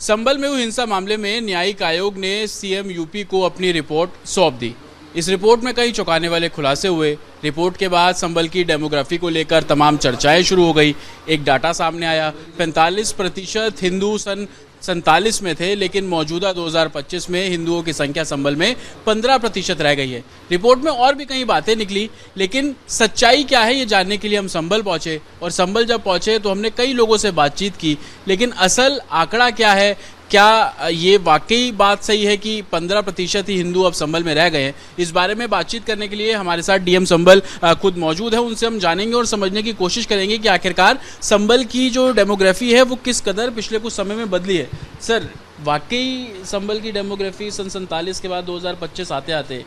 संभल में हुई हिंसा मामले में न्यायिक आयोग ने सीएम यूपी को अपनी रिपोर्ट सौंप दी। इस रिपोर्ट में कई चौंकाने वाले खुलासे हुए। रिपोर्ट के बाद संभल की डेमोग्राफी को लेकर तमाम चर्चाएं शुरू हो गई। एक डाटा सामने आया, 45% हिंदू सन 47 में थे, लेकिन मौजूदा 2025 में हिंदुओं की संख्या संभल में 15% रह गई है। रिपोर्ट में और भी कई बातें निकली, लेकिन सच्चाई क्या है ये जानने के लिए हम संभल पहुंचे। और संभल जब पहुंचे तो हमने कई लोगों से बातचीत की, लेकिन असल आंकड़ा क्या है, क्या ये वाकई बात सही है कि 15% ही हिंदू अब संभल में रह गए हैं? इस बारे में बातचीत करने के लिए हमारे साथ डीएम संभल खुद मौजूद है। उनसे हम जानेंगे और समझने की कोशिश करेंगे कि आखिरकार संभल की जो डेमोग्राफी है वो किस कदर पिछले कुछ समय में बदली है। सर, वाकई संभल की डेमोग्राफी सन 47 के बाद 2025 आते आते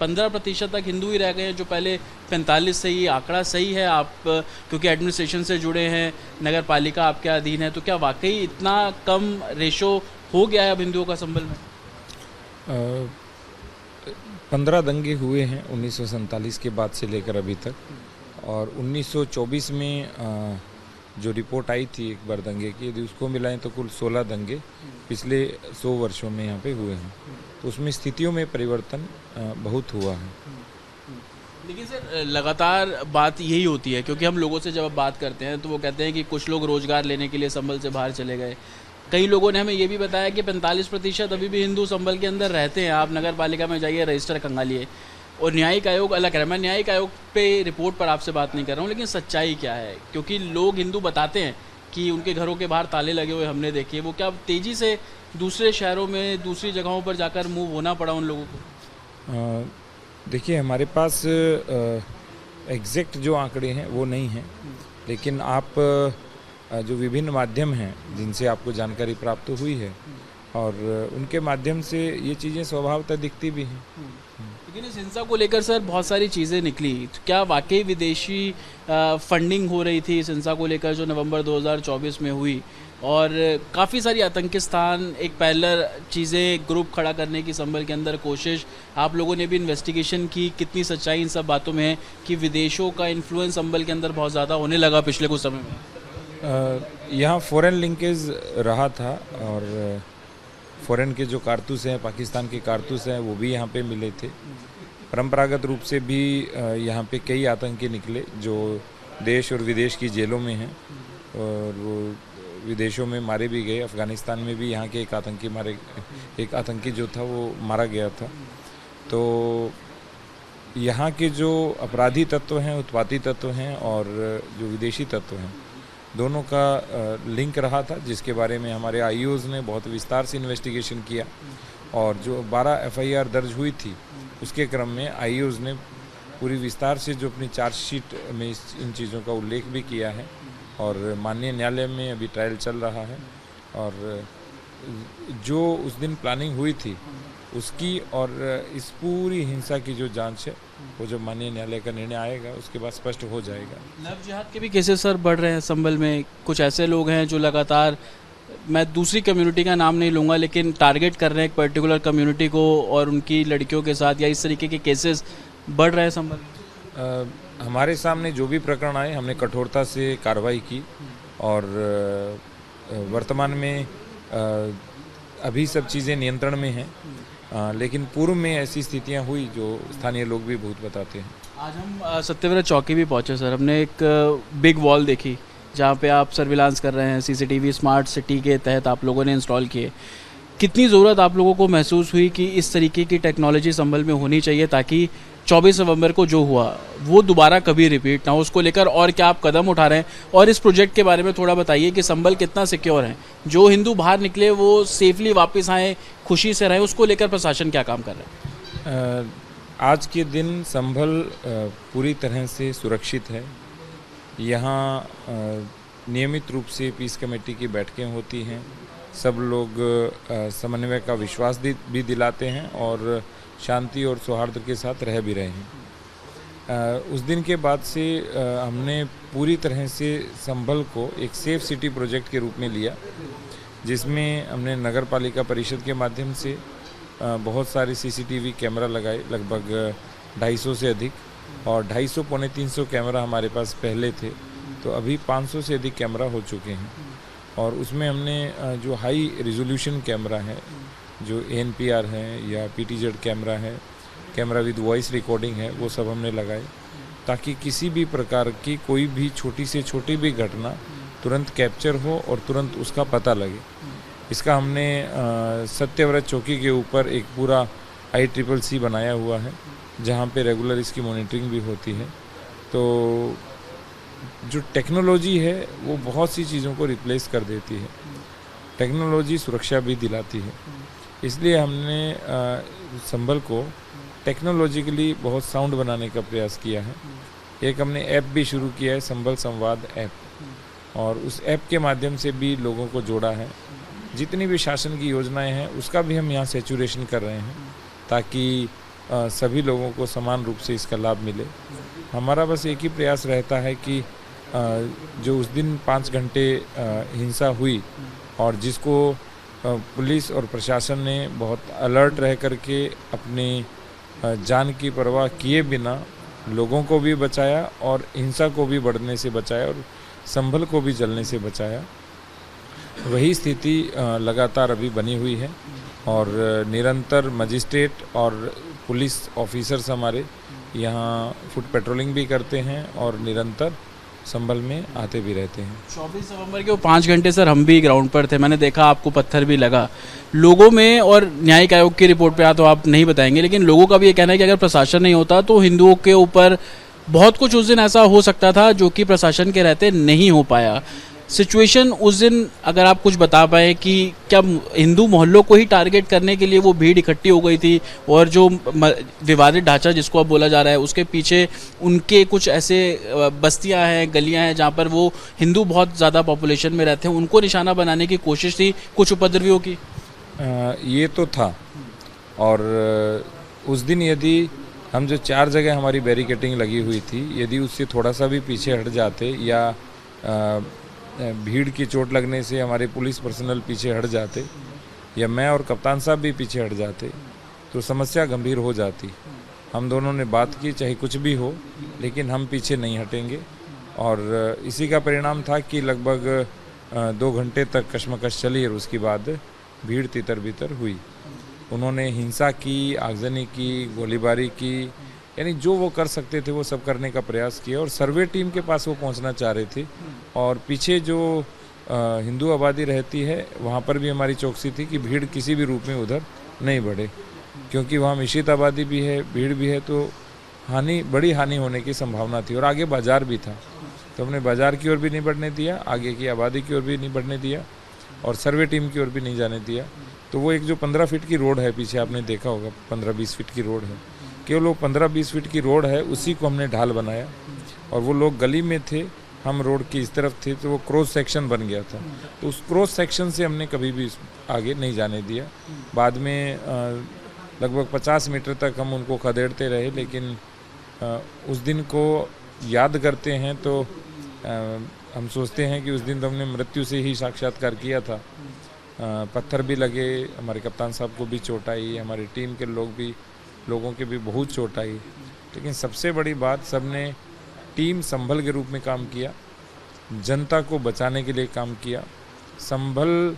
15% तक हिंदू ही रह गए हैं, जो पहले 45 से ही आंकड़ा सही है? आप क्योंकि एडमिनिस्ट्रेशन से जुड़े हैं, नगर पालिका आपके अधीन है, तो क्या वाकई इतना कम रेशो हो गया है अब हिंदुओं का संभल में? 15 दंगे हुए हैं 1947 के बाद से लेकर अभी तक, और 1924 में जो रिपोर्ट आई थी एक बार दंगे की, यदि उसको मिलाएं तो कुल 16 दंगे पिछले 100 वर्षों में यहाँ पे हुए हैं। तो उसमें स्थितियों में परिवर्तन बहुत हुआ है। लेकिन सर, लगातार बात यही होती है, क्योंकि हम लोगों से जब बात करते हैं तो वो कहते हैं कि कुछ लोग रोजगार लेने के लिए संभल से बाहर चले गए। कई लोगों ने हमें ये भी बताया कि 45% अभी भी हिंदू संभल के अंदर रहते हैं। आप नगर पालिका में जाइए, रजिस्टर खंगालिए। और न्यायिक आयोग अलग है। मैं न्यायिक आयोग पे रिपोर्ट पर आपसे बात नहीं कर रहा हूँ, लेकिन सच्चाई क्या है? क्योंकि लोग हिंदू बताते हैं कि उनके घरों के बाहर ताले लगे हुए हमने देखे। वो क्या तेज़ी से दूसरे शहरों में, दूसरी जगहों पर जाकर मूव होना पड़ा उन लोगों को? देखिए, हमारे पास एग्जैक्ट जो आंकड़े हैं वो नहीं हैं, लेकिन आप जो विभिन्न माध्यम हैं जिनसे आपको जानकारी प्राप्त हुई है, और उनके माध्यम से ये चीज़ें स्वभावतः दिखती भी हैं। लेकिन इस हिंसा को लेकर सर बहुत सारी चीज़ें निकली। तो क्या वाकई विदेशी फंडिंग हो रही थी इस हिंसा को लेकर जो नवंबर 2024 में हुई? और काफ़ी सारी आतंकी स्थान, एक पैरेलल चीज़ें, ग्रुप खड़ा करने की संभल के अंदर कोशिश, आप लोगों ने भी इन्वेस्टिगेशन की। कितनी सच्चाई इन सब बातों में है कि विदेशों का इन्फ्लुएंस संभल के अंदर बहुत ज़्यादा होने लगा पिछले कुछ समय में? यहाँ फॉरेन लिंकेज रहा था, और फॉरेन के जो कारतूस हैं, पाकिस्तान के कारतूस हैं, वो भी यहाँ पे मिले थे। परंपरागत रूप से भी यहाँ पे कई आतंकी निकले जो देश और विदेश की जेलों में हैं, और वो विदेशों में मारे भी गए। अफ़गानिस्तान में भी यहाँ के एक आतंकी जो था वो मारा गया था। तो यहाँ के जो अपराधी तत्व हैं, उत्पाती तत्व हैं, और जो विदेशी तत्व हैं, दोनों का लिंक रहा था, जिसके बारे में हमारे आईओज़ ने बहुत विस्तार से इन्वेस्टिगेशन किया। और जो 12 एफआईआर दर्ज हुई थी, उसके क्रम में आईओज़ ने पूरी विस्तार से जो अपनी चार्जशीट में इन चीज़ों का उल्लेख भी किया है, और माननीय न्यायालय में अभी ट्रायल चल रहा है। और जो उस दिन प्लानिंग हुई थी उसकी और इस पूरी हिंसा की जो जांच है, वो जब माननीय न्यायालय का निर्णय आएगा उसके बाद स्पष्ट हो जाएगा। लव जिहाद के भी केसेस सर बढ़ रहे हैं संभल में। कुछ ऐसे लोग हैं जो लगातार, मैं दूसरी कम्युनिटी का नाम नहीं लूँगा, लेकिन टारगेट कर रहे हैं एक पर्टिकुलर कम्युनिटी को और उनकी लड़कियों के साथ, या इस तरीके के केसेस बढ़ रहे हैं संभल में। हमारे सामने जो भी प्रकरण आए, हमने कठोरता से कार्रवाई की, और वर्तमान में अभी सब चीज़ें नियंत्रण में हैं। लेकिन पूर्व में ऐसी स्थितियां हुई जो स्थानीय लोग भी बहुत बताते हैं। आज हम सत्यव्रत चौकी भी पहुंचे सर। हमने एक बिग वॉल देखी जहां पे आप सर्विलांस कर रहे हैं, सीसीटीवी स्मार्ट सिटी के तहत आप लोगों ने इंस्टॉल किए। कितनी ज़रूरत आप लोगों को महसूस हुई कि इस तरीके की टेक्नोलॉजी संभल में होनी चाहिए, ताकि 24 नवंबर को जो हुआ वो दोबारा कभी रिपीट ना हो? उसको लेकर और क्या आप कदम उठा रहे हैं? और इस प्रोजेक्ट के बारे में थोड़ा बताइए कि संभल कितना सिक्योर है, जो हिंदू बाहर निकले वो सेफली वापस आएँ, खुशी से रहें, उसको लेकर प्रशासन क्या काम कर रहा है? आज के दिन संभल पूरी तरह से सुरक्षित है। यहाँ नियमित रूप से पीस कमेटी की बैठकें होती हैं। सब लोग समन्वय का विश्वास भी दिलाते हैं, और शांति और सौहार्द के साथ रह भी रहे हैं। उस दिन के बाद से हमने पूरी तरह से संभल को एक सेफ सिटी प्रोजेक्ट के रूप में लिया, जिसमें हमने नगर पालिका परिषद के माध्यम से बहुत सारे सीसीटीवी कैमरा लगाए, लगभग 250 से अधिक, और 250 पौने 300 कैमरा हमारे पास पहले थे, तो अभी 500 से अधिक कैमरा हो चुके हैं। और उसमें हमने जो हाई रिजोल्यूशन कैमरा है, जो ANPR है या PTZ कैमरा है, कैमरा विद वॉइस रिकॉर्डिंग है, वो सब हमने लगाए ताकि किसी भी प्रकार की कोई भी छोटी से छोटी भी घटना तुरंत कैप्चर हो और तुरंत उसका पता लगे। इसका हमने सत्यव्रत चौकी के ऊपर एक पूरा ICCC बनाया हुआ है जहाँ पे रेगुलर इसकी मॉनिटरिंग भी होती है। तो जो टेक्नोलॉजी है वो बहुत सी चीज़ों को रिप्लेस कर देती है, टेक्नोलॉजी सुरक्षा भी दिलाती है। इसलिए हमने संभल को टेक्नोलॉजिकली बहुत साउंड बनाने का प्रयास किया है। एक हमने ऐप भी शुरू किया है, संभल संवाद ऐप, और उस ऐप के माध्यम से भी लोगों को जोड़ा है। जितनी भी शासन की योजनाएं हैं उसका भी हम यहाँ सैचुरेशन कर रहे हैं ताकि सभी लोगों को समान रूप से इसका लाभ मिले। हमारा बस एक ही प्रयास रहता है कि जो उस दिन 5 घंटे हिंसा हुई और जिसको पुलिस और प्रशासन ने बहुत अलर्ट रह करके अपनी जान की परवाह किए बिना लोगों को भी बचाया और हिंसा को भी बढ़ने से बचाया और संभल को भी जलने से बचाया, वही स्थिति लगातार अभी बनी हुई है। और निरंतर मजिस्ट्रेट और पुलिस ऑफिसर्स हमारे यहाँ फुट पेट्रोलिंग भी करते हैं और निरंतर संभल में आते भी रहते हैं। 24 नवंबर के वो 5 घंटे सर हम भी ग्राउंड पर थे, मैंने देखा आपको पत्थर भी लगा लोगों में, और न्यायिक आयोग की रिपोर्ट पे तो आप नहीं बताएंगे, लेकिन लोगों का भी ये कहना है कि अगर प्रशासन नहीं होता तो हिंदुओं के ऊपर बहुत कुछ उस दिन ऐसा हो सकता था जो कि प्रशासन के रहते नहीं हो पाया। सिचुएशन उस दिन अगर आप कुछ बता पाए कि क्या हिंदू मोहल्लों को ही टारगेट करने के लिए वो भीड़ इकट्ठी हो गई थी, और जो विवादित ढांचा जिसको अब बोला जा रहा है उसके पीछे उनके कुछ ऐसे बस्तियां हैं, गलियां हैं जहां पर वो हिंदू बहुत ज़्यादा पॉपुलेशन में रहते हैं, उनको निशाना बनाने की कोशिश थी कुछ उपद्रवियों की? ये तो था। और उस दिन यदि हम जो 4 जगह हमारी बैरिकेटिंग लगी हुई थी, यदि उससे थोड़ा सा भी पीछे हट जाते या भीड़ की चोट लगने से हमारे पुलिस पर्सनल पीछे हट जाते या मैं और कप्तान साहब भी पीछे हट जाते तो समस्या गंभीर हो जाती। हम दोनों ने बात की, चाहे कुछ भी हो, लेकिन हम पीछे नहीं हटेंगे। और इसी का परिणाम था कि लगभग 2 घंटे तक कशमकश चली और उसके बाद भीड़ तितर बितर हुई। उन्होंने हिंसा की, आगजनी की, गोलीबारी की, यानी जो वो कर सकते थे वो सब करने का प्रयास किया। और सर्वे टीम के पास वो पहुंचना चाह रहे थे और पीछे जो हिंदू आबादी रहती है वहाँ पर भी हमारी चौकसी थी कि भीड़ किसी भी रूप में उधर नहीं बढ़े, क्योंकि वहाँ मिश्रित आबादी भी है, भीड़ भी है, तो बड़ी हानि होने की संभावना थी। और आगे बाजार भी था, तो हमने बाजार की ओर भी नहीं बढ़ने दिया, आगे की आबादी की ओर भी नहीं बढ़ने दिया और सर्वे टीम की ओर भी नहीं जाने दिया। तो वो एक जो 15 फीट की रोड है, पीछे आपने देखा होगा 15-20 फीट की रोड है, केवल वो 15-20 फीट की रोड है, उसी को हमने ढाल बनाया। और वो लोग गली में थे, हम रोड की इस तरफ थे, तो वो क्रॉस सेक्शन बन गया था। तो उस क्रॉस सेक्शन से हमने कभी भी आगे नहीं जाने दिया। बाद में लगभग 50 मीटर तक हम उनको खदेड़ते रहे, लेकिन उस दिन को याद करते हैं तो हम सोचते हैं कि उस दिन तो हमने मृत्यु से ही साक्षात्कार किया था। पत्थर भी लगे, हमारे कप्तान साहब को भी चोट आई, हमारी टीम के लोगों के भी बहुत चोट आई, लेकिन सबसे बड़ी बात, सबने टीम संभल के रूप में काम किया, जनता को बचाने के लिए काम किया। संभल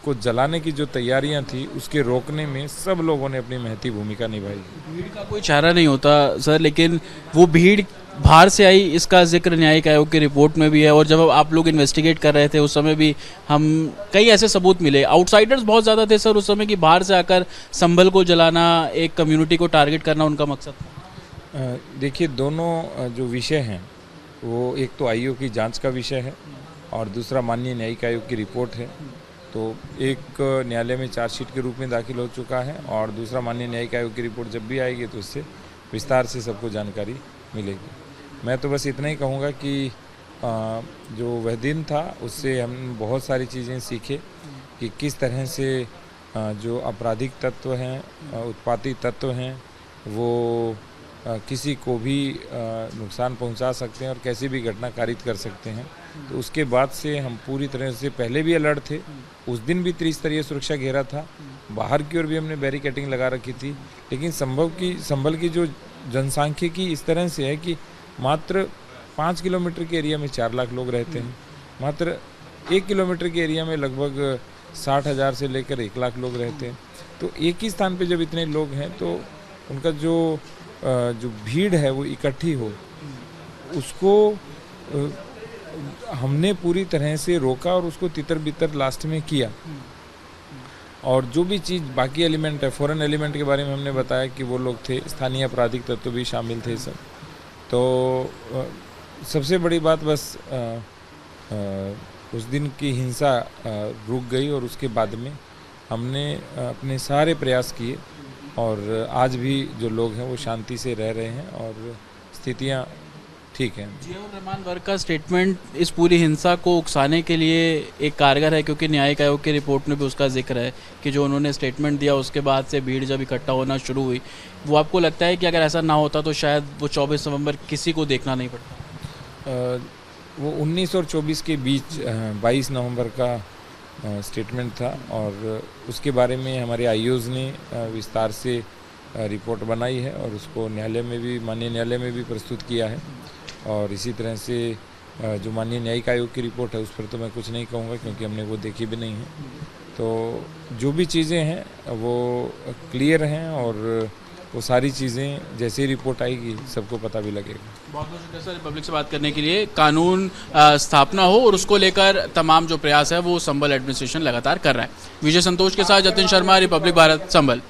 को जलाने की जो तैयारियां थी उसके रोकने में सब लोगों ने अपनी महती भूमिका निभाई। भीड़ का कोई चारा नहीं होता सर, लेकिन वो भीड़ बाहर से आई, इसका जिक्र न्यायिक आयोग की रिपोर्ट में भी है। और जब आप लोग इन्वेस्टिगेट कर रहे थे उस समय भी हम कई ऐसे सबूत मिले, आउटसाइडर्स बहुत ज़्यादा थे सर उस समय, कि बाहर से आकर संभल को जलाना, एक कम्युनिटी को टारगेट करना उनका मकसद था। देखिए, दोनों जो विषय हैं वो एक तो आईओ की जांच का विषय है और दूसरा माननीय न्यायिक आयोग की रिपोर्ट है। तो एक न्यायालय में चार्जशीट के रूप में दाखिल हो चुका है और दूसरा माननीय न्यायिक आयोग की रिपोर्ट जब भी आएगी तो उससे विस्तार से सबको जानकारी मिलेगी। मैं तो बस इतना ही कहूँगा कि जो वह दिन था उससे हम बहुत सारी चीज़ें सीखे कि किस तरह से जो आपराधिक तत्व हैं, उत्पाती तत्व हैं, वो किसी को भी नुकसान पहुंचा सकते हैं और कैसी भी घटना कारित कर सकते हैं। तो उसके बाद से हम पूरी तरह से पहले भी अलर्ट थे, उस दिन भी त्रिस्तरीय सुरक्षा घेरा था, बाहर की ओर भी हमने बैरिकेटिंग लगा रखी थी। लेकिन संभल की जो जनसांख्यिकी इस तरह से है कि मात्र 5 किलोमीटर के एरिया में 4 लाख लोग रहते हैं, मात्र 1 किलोमीटर के एरिया में लगभग 60,000 से लेकर 1 लाख लोग रहते हैं। तो एक ही स्थान पे जब इतने लोग हैं तो उनका जो भीड़ है वो इकट्ठी हो, उसको हमने पूरी तरह से रोका और उसको तितर बितर लास्ट में किया। और जो भी चीज़ बाकी एलिमेंट है, फॉरेन एलिमेंट के बारे में हमने बताया कि वो लोग थे, स्थानीय आपराधिक तत्व भी शामिल थे सब। तो सबसे बड़ी बात बस उस दिन की हिंसा रुक गई और उसके बाद में हमने अपने सारे प्रयास किए और आज भी जो लोग हैं वो शांति से रह रहे हैं और स्थितियाँ ठीक है। जियाउर रहमान वर्ग का स्टेटमेंट इस पूरी हिंसा को उकसाने के लिए एक कारगर है, क्योंकि न्यायिक आयोग की रिपोर्ट में भी उसका जिक्र है कि जो उन्होंने स्टेटमेंट दिया उसके बाद से भीड़ जब इकट्ठा होना शुरू हुई, वो आपको लगता है कि अगर ऐसा ना होता तो शायद वो 24 नवंबर किसी को देखना नहीं पड़ता? वो 19 और 24 के बीच 22 नवंबर का स्टेटमेंट था और उसके बारे में हमारे आईओज़ ने विस्तार से रिपोर्ट बनाई है और उसको न्यायालय में भी, माननीय न्यायालय में भी प्रस्तुत किया है। और इसी तरह से जो माननीय न्यायिक आयोग की रिपोर्ट है उस पर तो मैं कुछ नहीं कहूँगा क्योंकि हमने वो देखी भी नहीं है। तो जो भी चीज़ें हैं वो क्लियर हैं और वो सारी चीज़ें जैसे ही रिपोर्ट आएगी सबको पता भी लगेगा। बहुत बहुत शुक्रिया सर रिपब्लिक से बात करने के लिए। कानून स्थापना हो और उसको लेकर तमाम जो प्रयास है वो संभल एडमिनिस्ट्रेशन लगातार कर रहा है। विजय संतोष के साथ जतिन शर्मा, रिपब्लिक भारत, संभल।